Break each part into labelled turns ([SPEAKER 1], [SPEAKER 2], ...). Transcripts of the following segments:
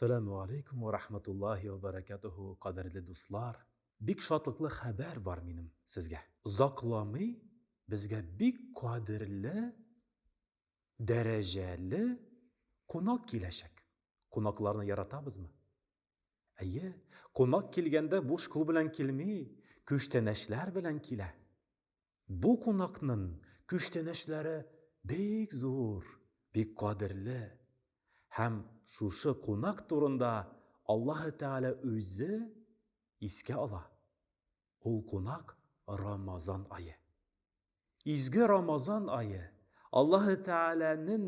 [SPEAKER 1] Assalamu alaikum wa rahmatullahi wa barakatuhu, qadrli do'stlar. Bik shotliqli xabar bor menim sizga. Uzoqlamay bizga bik qadrli, darajali qo'noq kelashak. Qo'noqlarni yaratabizmi? Ayye, qo'noq kelganda bo'sh qo'l bilan kelmay, ko'shtanashlar bilan kela. Bu qo'noqning ko'shtanashlari bek zo'r, bek qadrli. Ham şuşu qo'noq turunda Alloh Taala o'zi esga ola. Ol qo'noq Ramazon oyi. Izgi Ramazon oyi Alloh Taalaning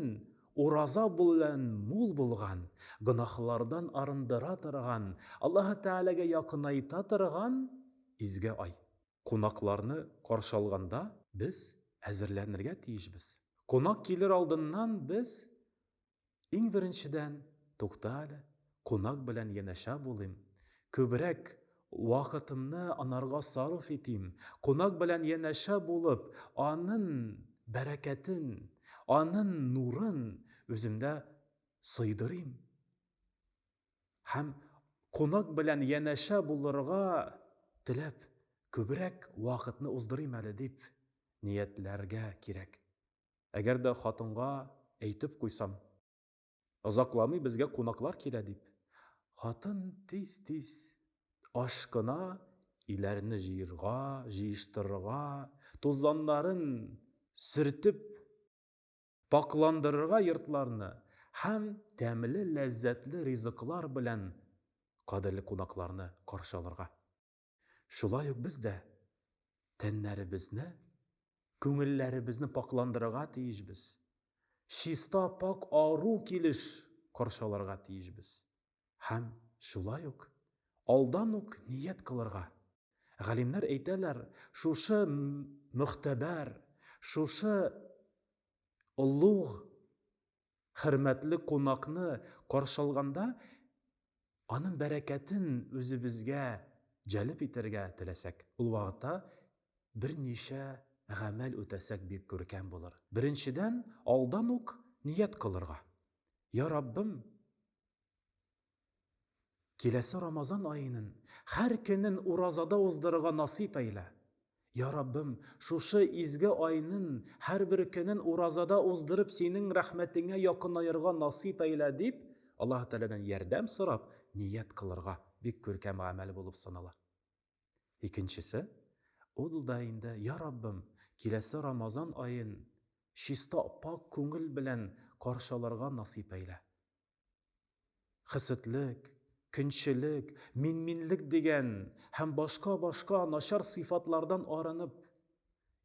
[SPEAKER 1] uraza bilan mo'l bo'lgan, gunohlardan arindira turgan, Alloh Taalaga yaqinayta turgan izgi oy. Qo'noqlarni qarshi olganda biz hozirlanirga tiyishmiz. Qo'noq kelir oldindan biz eng birinchidan to'xtali, qo'noq bilan yanasha bo'lim. Ko'proq vaqtimni anarga sarf etim. Qo'noq bilan yanasha bo'lib, onun barakatin, onun nurin o'zimda sıydirim. Ham qo'noq bilan yanasha bo'lirga tilab, ko'proq vaqtni uzdirim hali deb niyatlarga kerak. Agarda xotinga aytib qo'ysam, uzoqlamay bizga qo'noqlar keladi deb. Xotin tez-tez oshqina ilarni jiyishtirga, tuzlanlarin sürtib, poklandirga yurtlarni, ham ta'mli, lazzatli rizqlar bilan qadrli qo'noqlarni qarshi olirga. Shulay bizda tanlarimizni, ko'ngillarimizni poklandirga tiyishmiz. Shista pok oru kelish qarshalarga tiyishmiz. Ham shulayuk aldanuk niyat qilirga. G'alimlar aytalar, shusha muxtabar, shusha ulug' hurmatli qo'noqni qarshi olganda onun barakatin o'zimizga jalb etirga tilasak, ul vaqtda bir necha amal o'tasak bek ko'rkam bo'lar. Birinchidan aldanuk niyat qilirga. Ya Rabbim, kelasi Ramazon oyining har kunin urazada o'zdirga nasib ayla. Ya Rabbim, şuşu izgi oyning har bir kunin urazada o'zdirib sening rahmatingga yaqinayirga nasib ayla deb Alloh taoladan yordam so'rab niyat qilirga bek ko'rkam amal bo'lib sanalar. Ikkinchisi, o'ldayinda ya Rabbim, kelasi Ramazon oyin shista pok ko'ngil bilan qarshalarga nasib ayla. Xisitlik, kunchilik, minminlik degan ham boshqa nashar sifatlardan aranib,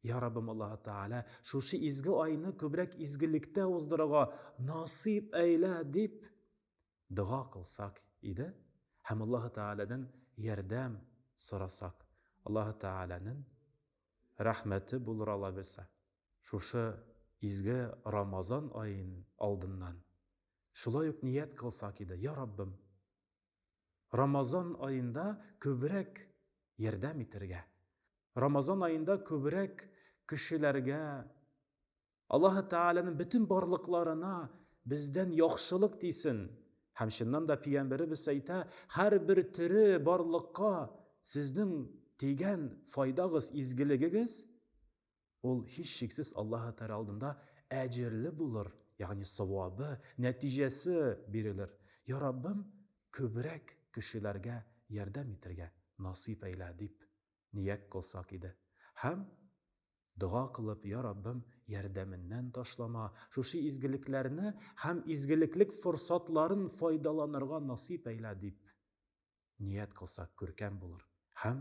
[SPEAKER 1] ya Rabbim Alloh Taala şuşu izgi oyni ko'proq izgilikda o'zdirga nasib ayla deb duo qilsak edi, ham Alloh Taoladan yordam so'rasak, Alloh Taolaning rahmati bo'lur ola bilsa, şuşu izgi Ramazon oyining oldindan shulayuk niyat qilsak edi, ya Rabbim, Ramazon oyinda ko'proq yordam etirga. Ramazon oyinda ko'proq kishilarga Alloh Taolaning bütün barliqlarına bizdan yaxshilik desin. Ham shundan da payg'ambarimiz ayta, har bir tiri barliqqa sizning tegan foydag'iz, izgiligingiz ol hech cheksiz Alloh Taolo oldinda ajrli bo'lur, ya'ni savobi, natijasi berilir. Ya Rabbim, ko'proq kishilarga yordam etirga nasib ayla deb niyat qilsak edi. Ham duo qilib, ya Rabbim, yordamingdan tashlama, shusha izgiliklarni ham izgiliklik fursatlarin foydalanirga nasib ayla deb niyat qilsak ko'rkam bo'lur. Ham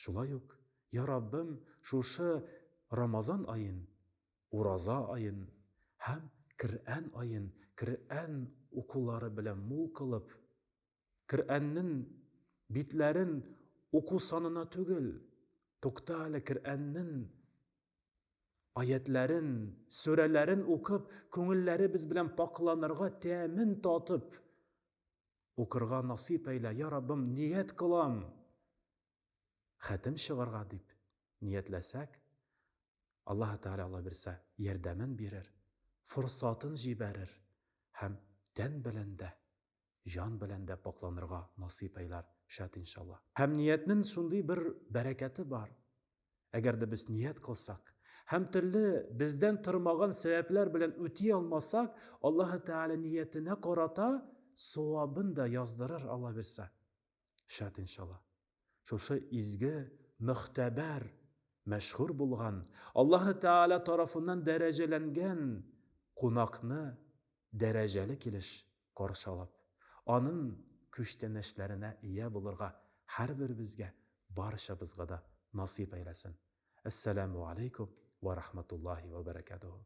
[SPEAKER 1] shulayuk, ya Rabbim, shusha Ramazon oyin, uraza oyin, ham Qur'on oyin, Qur'on o'quvlari bilan mo'l qilib, Qur'onning bitlarin o'quv sonini tugul, to'xtali Qur'onning oyatlarin, suralarin o'qib, ko'ngillari biz bilan poklanirga ta'min totib, o'qirga nasib ayla, ya Rabbim, niyat qilam, xatim shig'irga deb niyatlasak, Alloh Taolo ola bilsa yardamin berir, fursatin jibarir, ham dan bilanda жан белән дә пакланырга насип әйләр, шәт иншалла. Һәм ниятнең шундый бер бәрәкәте бар. Әгәр дә без ният кылсак, һәм төрле бездән тормаган сәбәпләр белән үти алмасак, Аллаһы Тәгалә ниятенә карата савабын да яздырыр Алла бирсә. Шәт иншалла. Шушы изге, мөхтәбәр, мәшһүр булган, Аллаһы Тәгалә тарафыннан дәрәҗәләнгән кунакны дәрәҗәле килеш каршы алып, аның күчтәнәшләренә ия булырга һәрберебезгә, барчабызга да насип әйләсен. Әссәламу алейкум ва рахматуллаһи ва баракатуһу.